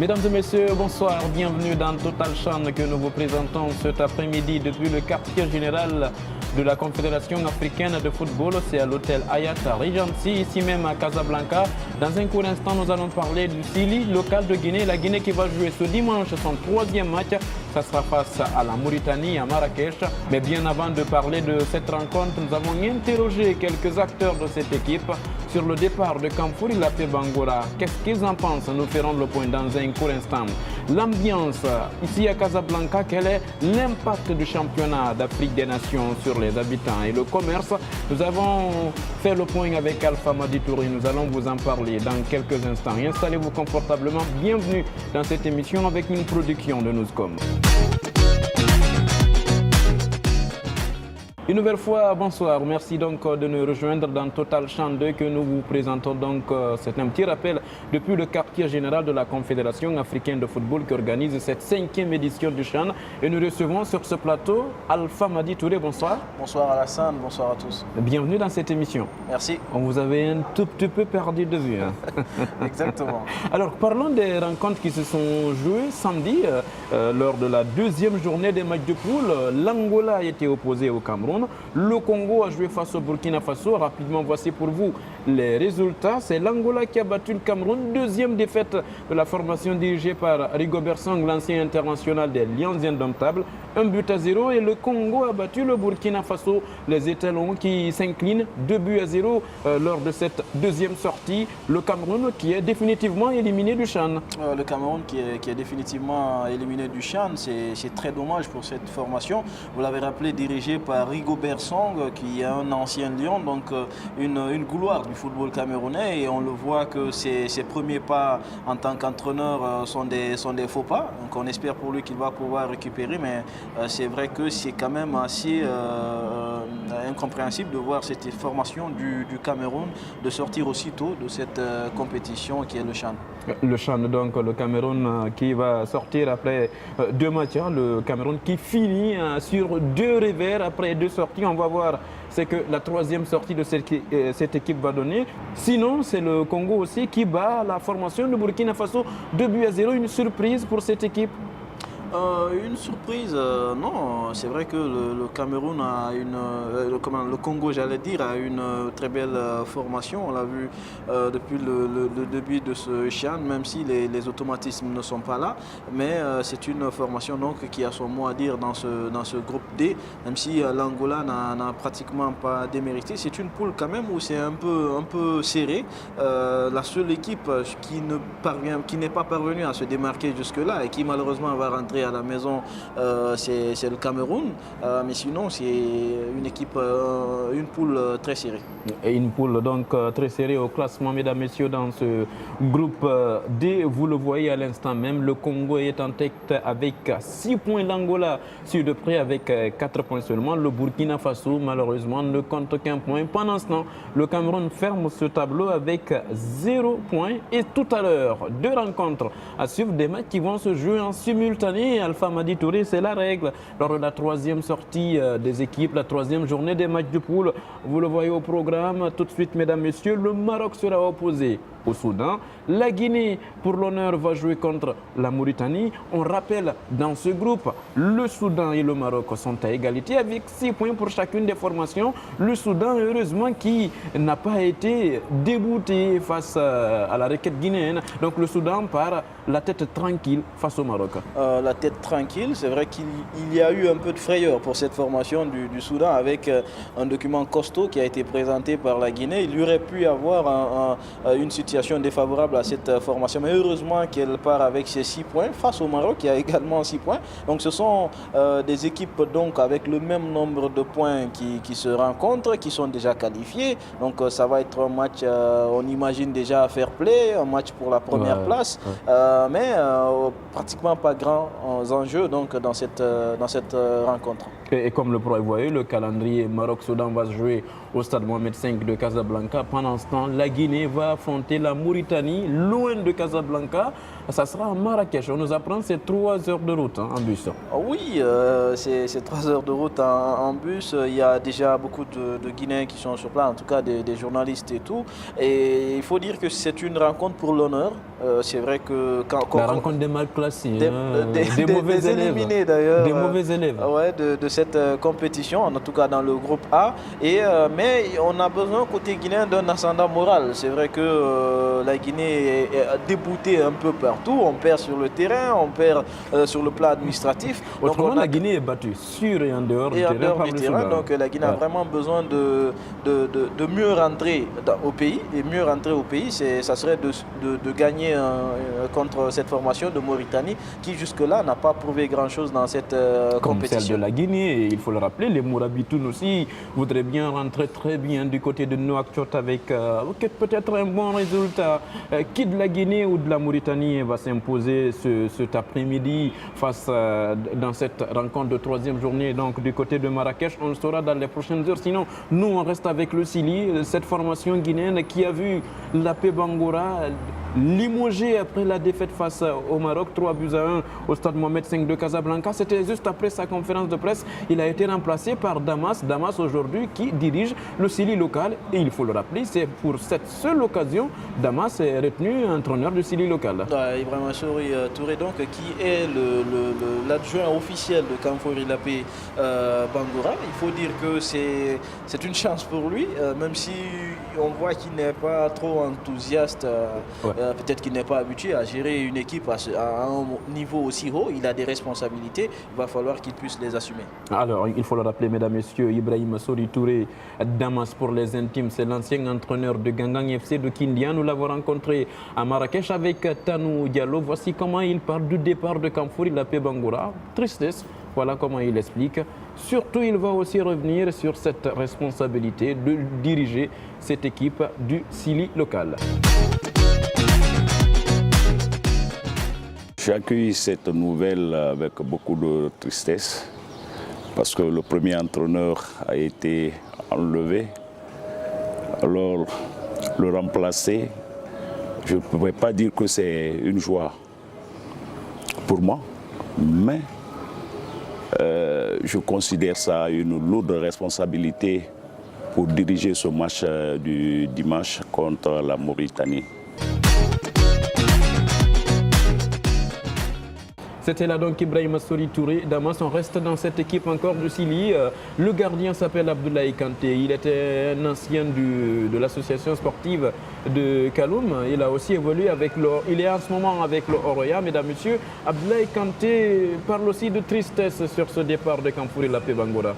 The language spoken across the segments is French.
Mesdames et messieurs, bonsoir, bienvenue dans Total Chan que nous vous présentons cet après-midi depuis le quartier général de la Confédération africaine de football. C'est à l'hôtel Hayat Regency, ici même à Casablanca. Dans un court instant, nous allons parler du Sili, local de Guinée. La Guinée qui va jouer ce dimanche son troisième match. Ça sera face à la Mauritanie, à Marrakech. Mais bien avant de parler de cette rencontre, nous avons interrogé quelques acteurs de cette équipe sur le départ de Kamfouri Lapé Bangora. Qu'est-ce qu'ils en pensent? Nous ferons le point dans un court instant. L'ambiance ici à Casablanca, quel est l'impact du championnat d'Afrique des Nations sur les habitants et le commerce? Nous avons fait le point avec Alpha Madi Touré. Nous allons vous en parler dans quelques instants. Installez-vous confortablement. Bienvenue dans cette émission avec une production de Newscom. Une nouvelle fois, bonsoir. Merci donc de nous rejoindre dans Total Chan 2 que nous vous présentons donc. C'est un petit rappel depuis le quartier général de la Confédération africaine de football qui organise cette 5e édition du Chan. Et nous recevons sur ce plateau Alpha Madi Touré. Bonsoir. Bonsoir Alassane, bonsoir à tous. Bienvenue dans cette émission. Merci. On vous avait un tout petit peu perdu de vue. Hein. Exactement. Alors parlons des rencontres qui se sont jouées samedi lors de la deuxième journée des matchs de poule. L'Angola a été opposé au Cameroun. Le Congo a joué face au Burkina Faso. Rapidement, voici pour vous les résultats. C'est l'Angola qui a battu le Cameroun. Deuxième défaite de la formation dirigée par Rigobert Song, l'ancien international des Lions indomptables. 1-0 et le Congo a battu le Burkina Faso. Les étalons qui s'inclinent 2-0 lors de cette deuxième sortie. Le Cameroun qui est définitivement éliminé du Chan. Le Cameroun qui est définitivement éliminé du Chan, c'est très dommage pour cette formation. Vous l'avez rappelé, dirigée par Rigobert Song, qui est un ancien Lion, donc une gloire du football camerounais. Et on le voit que ses premiers pas en tant qu'entraîneur sont des faux pas. Donc on espère pour lui qu'il va pouvoir récupérer, mais c'est vrai que c'est quand même assez incompréhensible de voir cette formation du Cameroun de sortir aussitôt de cette compétition qui est le Chan. Le Chan, donc le Cameroun qui va sortir après deux matchs. Le Cameroun qui finit sur deux revers après deux sorties. On va voir ce que la troisième sortie de cette équipe va donner. Sinon, c'est le Congo aussi qui bat la formation de Burkina Faso 2-0. Une surprise pour cette équipe. Une surprise, non. C'est vrai que le Cameroun a le Congo, j'allais dire, a une très belle formation. On l'a vu depuis le début de ce Chan, même si les automatismes ne sont pas là. Mais c'est une formation donc qui a son mot à dire dans ce groupe D, même si l'Angola n'a pratiquement pas démérité. C'est une poule quand même où c'est un peu serré. La seule équipe qui n'est pas parvenue à se démarquer jusque-là et qui malheureusement va rentrer à la maison, c'est le Cameroun, mais sinon c'est une poule très serrée. Et une poule donc très serrée au classement, mesdames, messieurs, dans ce groupe D. Vous le voyez à l'instant même, le Congo est en tête avec 6 points, l'Angola suit de près avec 4 points seulement. Le Burkina Faso malheureusement ne compte qu'un point. Pendant ce temps, le Cameroun ferme ce tableau avec 0 point. Et tout à l'heure, deux rencontres à suivre, des matchs qui vont se jouer en simultané. Alpha Madi Touré, c'est la règle. Lors de la troisième sortie des équipes, la troisième journée des matchs de poule, vous le voyez au programme. Tout de suite, mesdames, messieurs, le Maroc sera opposé au Soudan. La Guinée, pour l'honneur, va jouer contre la Mauritanie. On rappelle, dans ce groupe, le Soudan et le Maroc sont à égalité avec 6 points pour chacune des formations. Le Soudan, heureusement, qui n'a pas été débouté face à la requête guinéenne. Donc le Soudan part la tête tranquille face au Maroc. La tête tranquille, c'est vrai qu'il y a eu un peu de frayeur pour cette formation du Soudan avec un document costaud qui a été présenté par la Guinée. Il y aurait pu y avoir une situation défavorable à cette formation, mais heureusement qu'elle part avec ses 6 points face au Maroc qui a également 6 points. Donc ce sont des équipes donc avec le même nombre de points qui se rencontrent, qui sont déjà qualifiées. Donc ça va être un match, on imagine déjà fair play, un match pour la première place, mais pratiquement pas grands enjeux donc dans cette rencontre. Et comme le prévoyait, le calendrier Maroc-Soudan va se jouer au stade Mohamed V de Casablanca. Pendant ce temps, la Guinée va affronter la Mauritanie, loin de Casablanca. Ça sera à Marrakech. On nous apprend que c'est 3 heures de route en bus. Oui, c'est 3 heures de route en bus. Il y a déjà beaucoup de Guinéens qui sont sur place, en tout cas des journalistes et tout. Et il faut dire que c'est une rencontre pour l'honneur. C'est vrai que la rencontre des mal classés, des mauvais éliminés d'ailleurs. Des mauvais élèves. Ouais, de cette compétition, en tout cas dans le groupe A. Mais on a besoin côté guinéen d'un ascendant moral. C'est vrai que la Guinée est déboutée un peu partout. On perd sur le terrain, on perd sur le plan administratif. Autrement, la Guinée est battue sur et en dehors du terrain. Donc la Guinée a vraiment besoin de mieux rentrer au pays. Et mieux rentrer au pays, ça serait de gagner contre cette formation de Mauritanie qui jusque-là n'a pas prouvé grand-chose dans cette compétition. Comme celle de la Guinée, il faut le rappeler, les Mourabitoun aussi voudraient bien rentrer très bien du côté de Nouakchott avec peut-être un bon résultat. Qui de la Guinée ou de la Mauritanie va s'imposer cet après-midi dans cette rencontre de 3e journée donc du côté de Marrakech? On le saura dans les prochaines heures. Sinon, nous, on reste avec le Sili, cette formation guinéenne qui a vu l'AP Bangoura limogé après la défaite face au Maroc, 3-1 au stade Mohamed V de Casablanca. C'était juste après sa conférence de presse. Il a été remplacé par Damas. Damas aujourd'hui qui dirige le Sili local. Et il faut le rappeler, c'est pour cette seule occasion, Damas est retenu entraîneur du Sili local. Ibrahima Touré, donc, qui est l'adjoint officiel de Kamfori Lapé Bangoura. Il faut dire que c'est une chance pour lui, même si on voit qu'il n'est pas trop enthousiaste. Peut-être qu'il n'est pas habitué à gérer une équipe à un niveau aussi haut. Il a des responsabilités. Il va falloir qu'il puisse les assumer. Alors, il faut le rappeler, mesdames, messieurs, Ibrahima Touré, Damas pour les intimes, c'est l'ancien entraîneur de Gangang FC de Kindia. Nous l'avons rencontré à Marrakech avec Tanou Diallo. Voici comment il parle du départ de Kamfouri Lapé Bangoura. Tristesse, voilà comment il explique. Surtout, il va aussi revenir sur cette responsabilité de diriger cette équipe du Sili local. J'ai accueilli cette nouvelle avec beaucoup de tristesse parce que le premier entraîneur a été enlevé. Alors, le remplacer, je ne pourrais pas dire que c'est une joie pour moi, mais je considère ça une lourde responsabilité pour diriger ce match du dimanche contre la Mauritanie. C'était là donc Ibrahima Touré. Damas, on reste dans cette équipe encore du Sili. Le gardien s'appelle Abdoulaye Kanté. Il était un ancien de l'association sportive de Kaloum. Il a aussi évolué avec il est en ce moment avec le Oroya. Mesdames, Messieurs, Abdoulaye Kanté parle aussi de tristesse sur ce départ de Kamfouri Lapé Bangoura.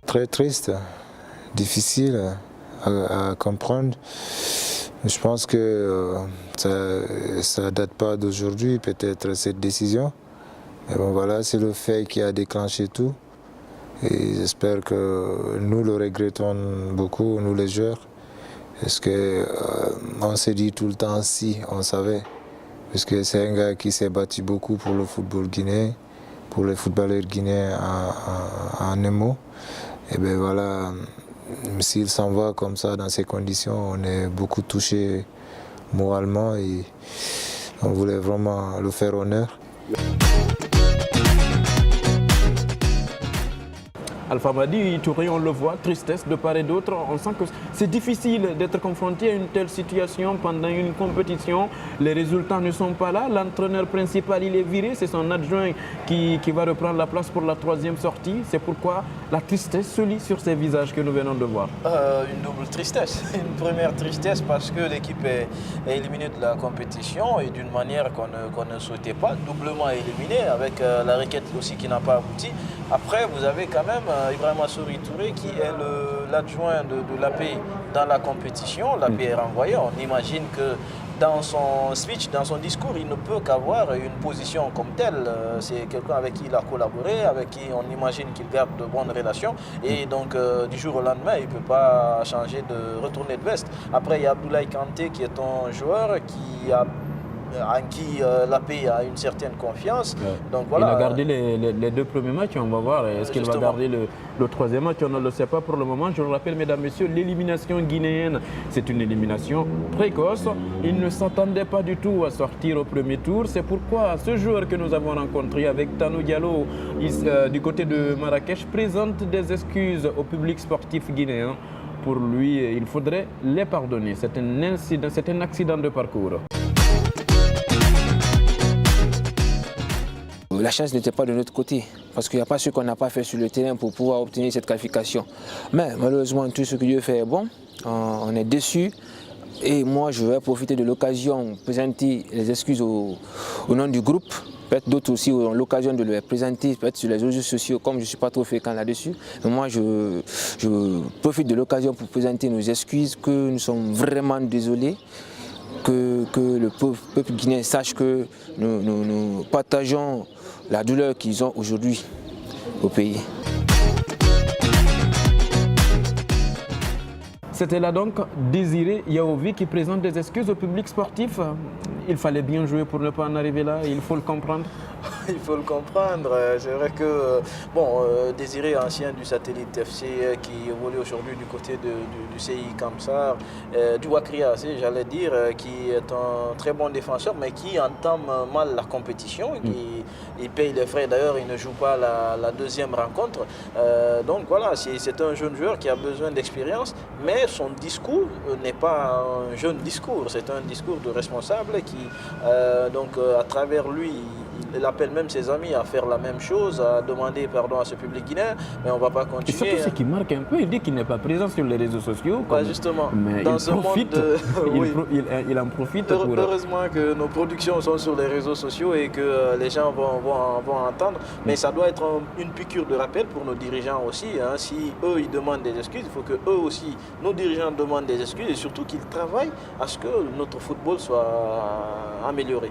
Très triste, difficile à comprendre. Je pense que ça ne date pas d'aujourd'hui, peut-être cette décision. Mais bon, voilà, c'est le fait qui a déclenché tout. Et j'espère que nous le regrettons beaucoup, nous les joueurs. Parce qu'on s'est dit tout le temps si, on savait. Parce que c'est un gars qui s'est battu beaucoup pour le football guinéen, pour les footballeurs guinéens en un mot. Et bien voilà. S'il s'en va comme ça, dans ces conditions, on est beaucoup touché moralement et on voulait vraiment le faire honneur. Alpha Madi Touré, on le voit, tristesse de part et d'autre. On sent que c'est difficile d'être confronté à une telle situation pendant une compétition. Les résultats ne sont pas là. L'entraîneur principal, il est viré. C'est son adjoint qui va reprendre la place pour la 3e sortie. C'est pourquoi la tristesse se lit sur ces visages que nous venons de voir. Une double tristesse. Une première tristesse parce que l'équipe est éliminée de la compétition et d'une manière qu'on ne souhaitait pas. Doublement éliminée avec la requête aussi qui n'a pas abouti. Après, vous avez quand même Ibrahima Touré qui est l'adjoint de l'AP dans la compétition. L'AP est renvoyé. On imagine que dans son speech, dans son discours, il ne peut qu'avoir une position comme telle. C'est quelqu'un avec qui il a collaboré, avec qui on imagine qu'il garde de bonnes relations. Et donc, du jour au lendemain, il ne peut pas changer de retourner de veste. Après, il y a Abdoulaye Kanté qui est un joueur qui a en qui la paix a une certaine confiance. Ouais. Donc, voilà. Il a gardé les 2 premiers matchs, on va voir. Est-ce qu'il va garder le 3e match? On ne le sait pas pour le moment. Je le rappelle, mesdames, messieurs, l'élimination guinéenne, c'est une élimination précoce. Il ne s'attendait pas du tout à sortir au premier tour. C'est pourquoi ce joueur que nous avons rencontré avec Tanou Diallo du côté de Marrakech présente des excuses au public sportif guinéen. Pour lui, il faudrait les pardonner. C'est un accident de parcours. La chance n'était pas de notre côté, parce qu'il n'y a pas ce qu'on n'a pas fait sur le terrain pour pouvoir obtenir cette qualification. Mais malheureusement, tout ce que Dieu fait est bon, on est déçus. Et moi, je vais profiter de l'occasion pour présenter les excuses au nom du groupe. Peut-être d'autres aussi ont l'occasion de les présenter, peut-être sur les réseaux sociaux, comme je ne suis pas trop fréquent là-dessus. Mais moi, je profite de l'occasion pour présenter nos excuses, que nous sommes vraiment désolés. Que le peuple guinéen sache que nous partageons la douleur qu'ils ont aujourd'hui au pays. C'était là donc Désiré Yaovi qui présente des excuses au public sportif. Il fallait bien jouer pour ne pas en arriver là, il faut le comprendre. Il faut le comprendre. C'est vrai que Désiré, ancien du Satellite FC, qui évolue aujourd'hui du côté du CI Kamsar, du Wakria, j'allais dire, qui est un très bon défenseur, mais qui entame mal la compétition. Il paye les frais. D'ailleurs, il ne joue pas la 2e rencontre. Donc voilà, c'est un jeune joueur qui a besoin d'expérience, mais son discours n'est pas un jeune discours. C'est un discours de responsable qui, à travers lui, il appelle même ses amis à faire la même chose, à demander pardon à ce public guinéen, mais on ne va pas continuer. Et surtout ce qui marque un peu, il dit qu'il n'est pas présent sur les réseaux sociaux. Justement, mais dans il profite, il en profite. Heureusement que nos productions sont sur les réseaux sociaux et que les gens vont entendre, mais ça doit être une piqûre de rappel pour nos dirigeants aussi. Hein. Si eux, ils demandent des excuses, il faut que eux aussi, nos dirigeants demandent des excuses et surtout qu'ils travaillent à ce que notre football soit amélioré.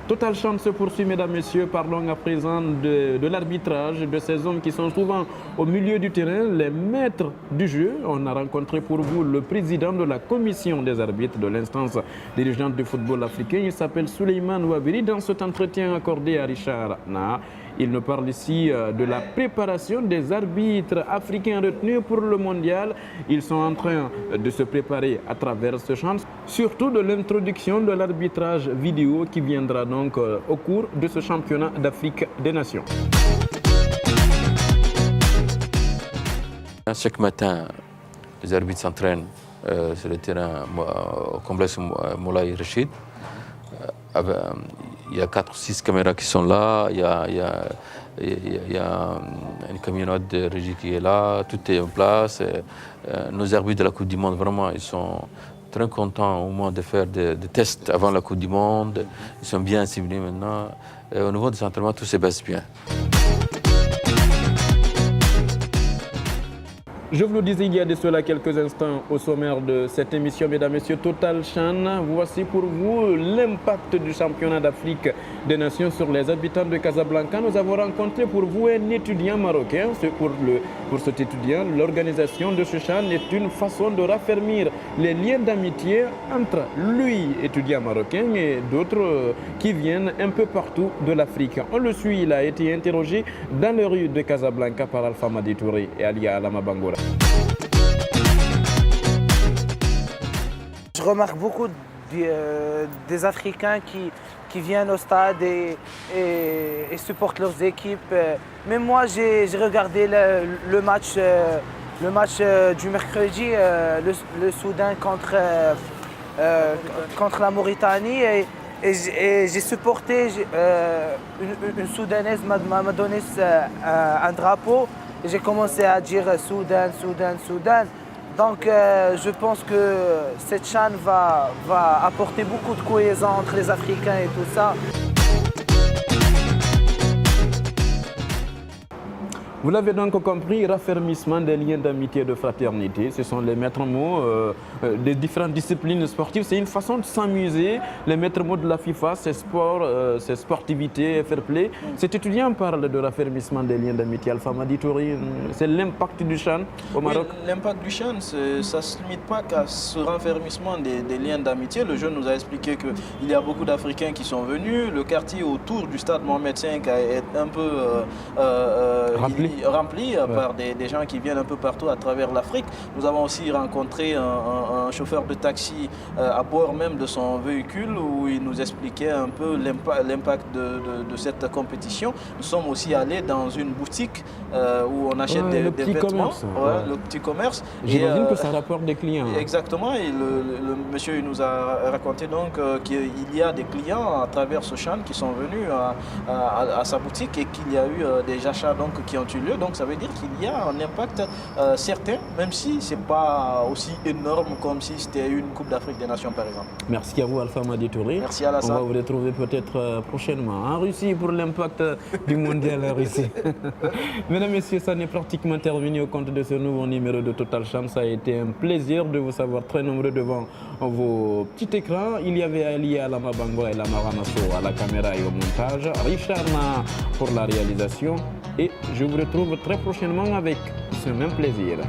Total Chant se poursuit, mesdames, messieurs. Parlons à présent de l'arbitrage, de ces hommes qui sont souvent au milieu du terrain, les maîtres du jeu. On a rencontré pour vous le président de la commission des arbitres de l'instance dirigeante du football africain. Il s'appelle Souleymane Ouabiri. Dans cet entretien accordé à Richard Na, il nous parle ici de la préparation des arbitres africains retenus pour le mondial. Ils sont en train de se préparer à travers ce champ, surtout de l'introduction de l'arbitrage vidéo qui viendra donc au cours de ce championnat d'Afrique des Nations. Chaque matin, les arbitres s'entraînent sur le terrain au complexe Moulay Rachid. Il y a 4 ou 6 caméras qui sont là, il y a une camionnette de régie qui est là, tout est en place. Nos arbitres de la Coupe du Monde, vraiment, ils sont très contents au moins de faire des tests avant la Coupe du Monde. Ils sont bien ciblés maintenant. Et au niveau des entraînements, tout se passe bien. Je vous le disais il y a de cela quelques instants au sommaire de cette émission, mesdames, messieurs, Total Chan. Voici pour vous l'impact du championnat d'Afrique des Nations sur les habitants de Casablanca. Nous avons rencontré pour vous un étudiant marocain. Pour cet étudiant, l'organisation de ce chan est une façon de raffermir les liens d'amitié entre lui, étudiant marocain, et d'autres qui viennent un peu partout de l'Afrique. On le suit, il a été interrogé dans les rues de Casablanca par Alpha Madi Touré et Alia Alama Bangora. Je remarque beaucoup des Africains qui viennent au stade et supportent leurs équipes. Mais moi, j'ai regardé le match du mercredi, le Soudan contre la Mauritanie. Et j'ai supporté, une Soudanaise m'a donné un drapeau. J'ai commencé à dire Soudan, Soudan, Soudan. Donc je pense que cette CHAN va apporter beaucoup de cohésion entre les Africains et tout ça. Vous l'avez donc compris, raffermissement des liens d'amitié et de fraternité, ce sont les maîtres mots des différentes disciplines sportives. C'est une façon de s'amuser. Les maîtres mots de la FIFA, c'est sport, c'est sportivité, fair play. Cet étudiant parle de raffermissement des liens d'amitié. Alpha Madi Touré, c'est l'impact du CHAN au Maroc. Oui, l'impact du CHAN, ça ne se limite pas qu'à ce raffermissement des liens d'amitié. Le jeune nous a expliqué qu'il y a beaucoup d'Africains qui sont venus. Le quartier autour du stade Mohamed V est un peu rempli par des gens qui viennent un peu partout à travers l'Afrique. Nous avons aussi rencontré un chauffeur de taxi à bord même de son véhicule où il nous expliquait un peu l'impact de cette compétition. Nous sommes aussi allés dans une boutique où on achète des vêtements, le petit commerce. J'imagine que ça rapporte des clients. Exactement, et le monsieur il nous a raconté donc qu'il y a des clients à travers ce CHAN qui sont venus à sa boutique et qu'il y a eu des achats donc, qui ont eu lieu. Donc ça veut dire qu'il y a un impact certain, même si ce n'est pas aussi énorme comme si c'était une Coupe d'Afrique des Nations par exemple. Merci à vous Alpha Madi Touré. Merci Alassane. On va vous retrouver peut-être prochainement en Russie pour l'impact du mondial en Russie. Mesdames, Messieurs, ça n'est pratiquement terminé au compte de ce nouveau numéro de Total Cham. Ça a été un plaisir de vous savoir très nombreux devant vos petits écrans. Il y avait Ali Alama Bango et Lamara Nasso à la caméra et au montage. Richard Na pour la réalisation. Et je vous retrouve très prochainement avec ce même plaisir.